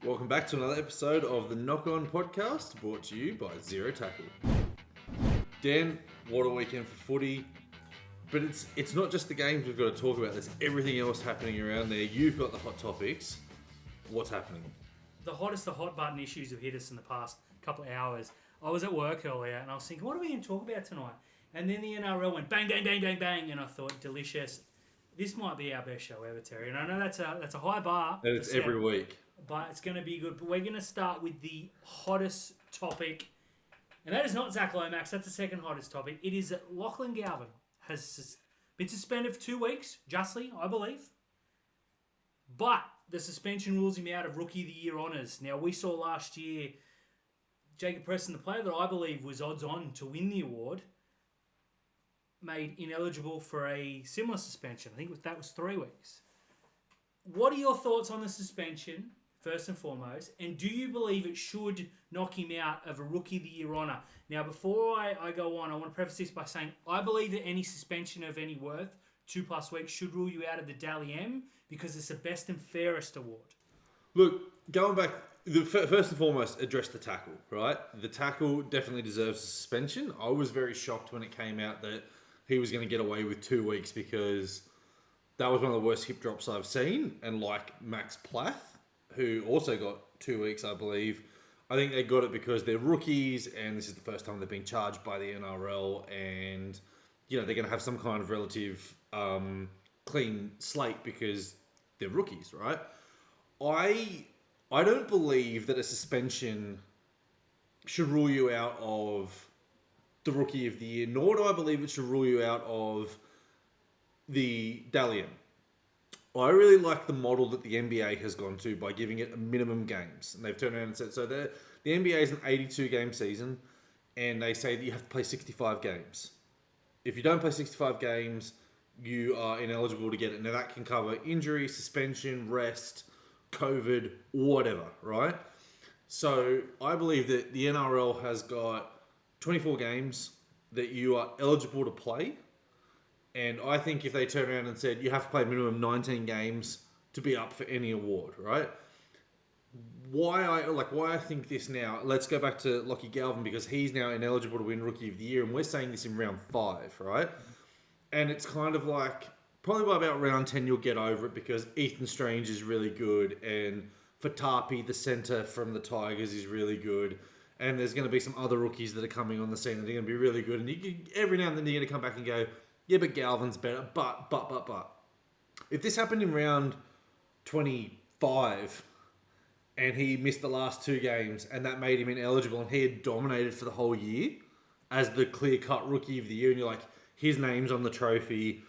Welcome back to another episode of the Knock On Podcast, brought to you by Zero Tackle. Dan, what a weekend for footy. But it's not just the games we've got to talk about. There's everything else happening around there. You've got the hot topics. What's happening? The hot button issues have hit us in the past couple of hours. I was at work earlier and I was thinking, what are we going to talk about tonight? And then the NRL went bang, bang, bang, bang, bang, and I thought, delicious. This might be our best show ever, Terry. And I know that's a high bar. And it's every week. But it's going to be good. But we're going to start with the hottest topic. And that is not Zach Lomax. That's the second hottest topic. It is that Lachlan Galvin has been suspended for 2 weeks, justly, I believe. But the suspension rules him out of Rookie of the Year honours. Now, we saw last year Jacob Preston, the player that I believe was odds on to win the award, made ineligible for a similar suspension. I think that was 3 weeks. What are your thoughts on the suspension, first and foremost? And do you believe it should knock him out of a Rookie of the Year honour? Now, before I go on, I want to preface this by saying I believe that any suspension of any worth, 2+ weeks, should rule you out of the Dally M because it's the best and fairest award. Look, going back, first and foremost, address the tackle, right? The tackle definitely deserves a suspension. I was very shocked when it came out that he was going to get away with 2 weeks because that was one of the worst hip drops I've seen. And like Max Plath, who also got 2 weeks, I believe, I think they got it because they're rookies and this is the first time they've been charged by the NRL and, they're going to have some kind of relative clean slate because they're rookies, right? I don't believe that a suspension should rule you out of the Rookie of the Year, nor do I believe it should rule you out of the Dally M. I really like the model that the NBA has gone to by giving it a minimum games. And they've turned around and said, so the NBA is an 82-game season, and they say that you have to play 65 games. If you don't play 65 games, you are ineligible to get it. Now, that can cover injury, suspension, rest, COVID, whatever, right? So I believe that the NRL has got 24 games that you are eligible to play. And I think if they turn around and said you have to play a minimum 19 games to be up for any award, right? Why I think this now, let's go back to Lockie Galvin because he's now ineligible to win Rookie of the Year and we're saying this in round 5, right? And it's kind of like, probably by about round 10 you'll get over it because Ethan Strange is really good and Fatapi, the centre from the Tigers, is really good. And there's going to be some other rookies that are coming on the scene that are going to be really good. And every now and then you're going to come back and go, yeah, but Galvin's better. But. If this happened in round 25 and he missed the last 2 games and that made him ineligible and he had dominated for the whole year as the clear-cut Rookie of the Year and you're like, his name's on the trophy,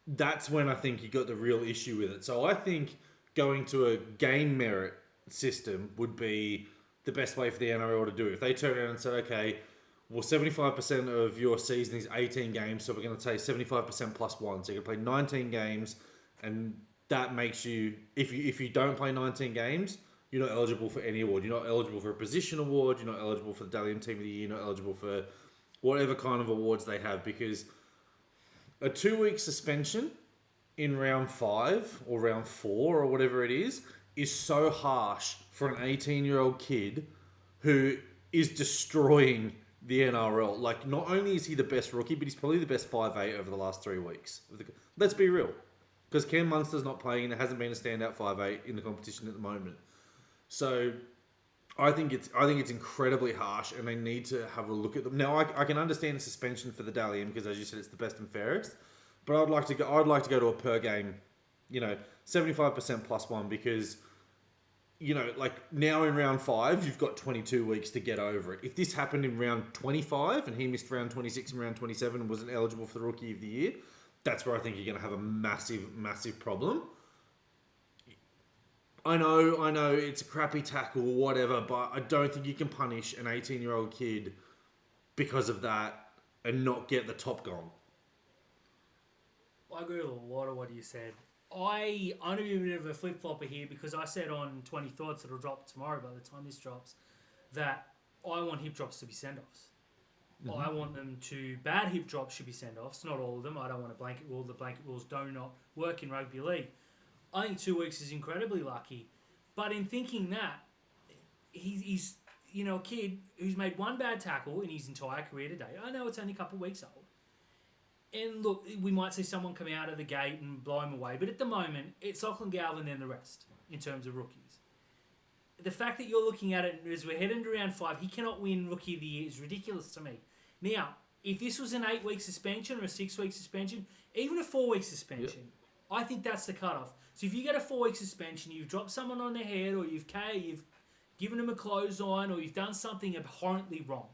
that's when I think you got the real issue with it. So I think going to a game merit system would be the best way for the NRL to do it. If they turn around and said, okay, well, 75% of your season is 18 games, so we're going to say 75% plus 1. So you can play 19 games, and that makes you, if you don't play 19 games, you're not eligible for any award. You're not eligible for a position award. You're not eligible for the Dally M Team of the Year. You're not eligible for whatever kind of awards they have, because a 2-week suspension in round 5 or round 4 or whatever it is so harsh for an 18-year-old kid who is destroying the NRL. Like, not only is he the best rookie, but he's probably the best 5'8" over the last 3 weeks. Let's be real. Because Cam Munster's not playing and there hasn't been a standout 5'8" in the competition at the moment. So I think it's incredibly harsh and they need to have a look at them. Now, I can understand the suspension for the Dally M because, as you said, it's the best and fairest. But I'd like to go to a per game, 75% plus 1 because, like now in round 5, you've got 22 weeks to get over it. If this happened in round 25 and he missed round 26 and round 27 and wasn't eligible for the Rookie of the Year, that's where I think you're going to have a massive, massive problem. I know it's a crappy tackle or whatever, but I don't think you can punish an 18-year-old kid because of that and not get the top goal. I agree with a lot of what you said. I'm going to be a bit of a flip-flopper here because I said on 20 Thoughts that'll drop tomorrow by the time this drops that I want hip drops to be send-offs. Mm-hmm. I want them to... Bad hip drops should be send-offs, not all of them. I don't want a blanket rule. The blanket rules do not work in rugby league. I think 2 weeks is incredibly lucky. But in thinking that, he's a kid who's made one bad tackle in his entire career today. I know it's only a couple of weeks old. And look, we might see someone come out of the gate and blow him away. But at the moment, it's Lachlan Galvin and the rest in terms of rookies. The fact that you're looking at it as we're heading to round 5, he cannot win Rookie of the Year is ridiculous to me. Now, if this was an 8-week suspension or a 6-week suspension, even a 4-week suspension, I think that's the cutoff. So if you get a 4-week suspension, you've dropped someone on their head, or you've given them a clothesline, or you've done something abhorrently wrong.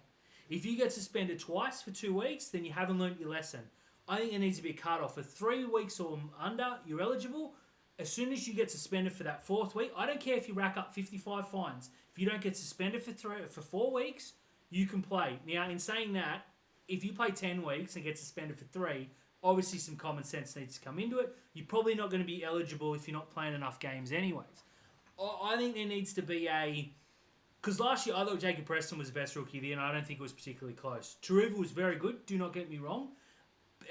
If you get suspended twice for 2 weeks, then you haven't learnt your lesson. I think there needs to be a cutoff. For 3 weeks or under, you're eligible. As soon as you get suspended for that 4th week, I don't care if you rack up 55 fines. If you don't get suspended for 4 weeks, you can play. Now, in saying that, if you play 10 weeks and get suspended for 3, obviously some common sense needs to come into it. You're probably not going to be eligible if you're not playing enough games anyways. I think there needs to be because last year I thought Jacob Preston was the best rookie of the year, and I don't think it was particularly close. Taruva was very good, do not get me wrong.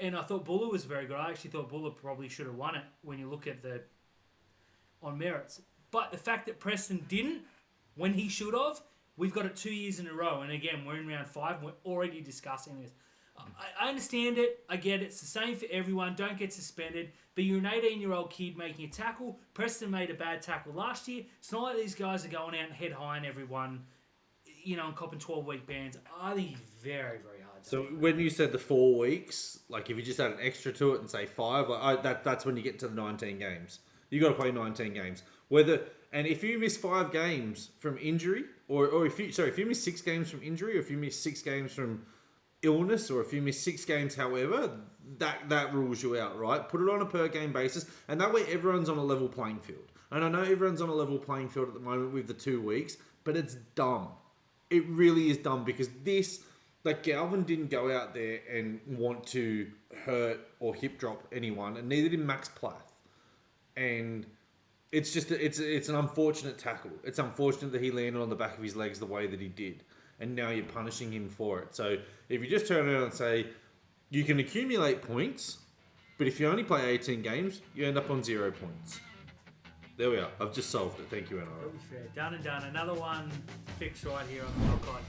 And I thought Buller was very good. I actually thought Buller probably should have won it when you look at on merits. But the fact that Preston didn't when he should have, we've got it 2 years in a row. And again, we're in round 5. We're already discussing this. I understand it. I get it. It's the same for everyone. Don't get suspended. But you're an 18-year-old kid making a tackle. Preston made a bad tackle last year. It's not like these guys are going out and head high on everyone, and copping 12-week bans. I think he's very, very hard. So when you said the 4 weeks, like if you just add an extra to it and say 5, that's when you get to the 19 games. You got to play 19 games. And if you miss 5 games from injury, or if you miss 6 games from injury, or if you miss 6 games from illness, or if you miss 6 games, however, that rules you out, right? Put it on a per game basis, and that way everyone's on a level playing field. And I know everyone's on a level playing field at the moment with the 2 weeks, but it's dumb. It really is dumb because Galvin didn't go out there and want to hurt or hip drop anyone, and neither did Max Plath. And it's just it's an unfortunate tackle. It's unfortunate that he landed on the back of his legs the way that he did, and now you're punishing him for it. So if you just turn around and say you can accumulate points, but if you only play 18 games, you end up on 0 points. There we are. I've just solved it. Thank you, NRL. Fair. Done and done. Another one fixed right here on the knock on.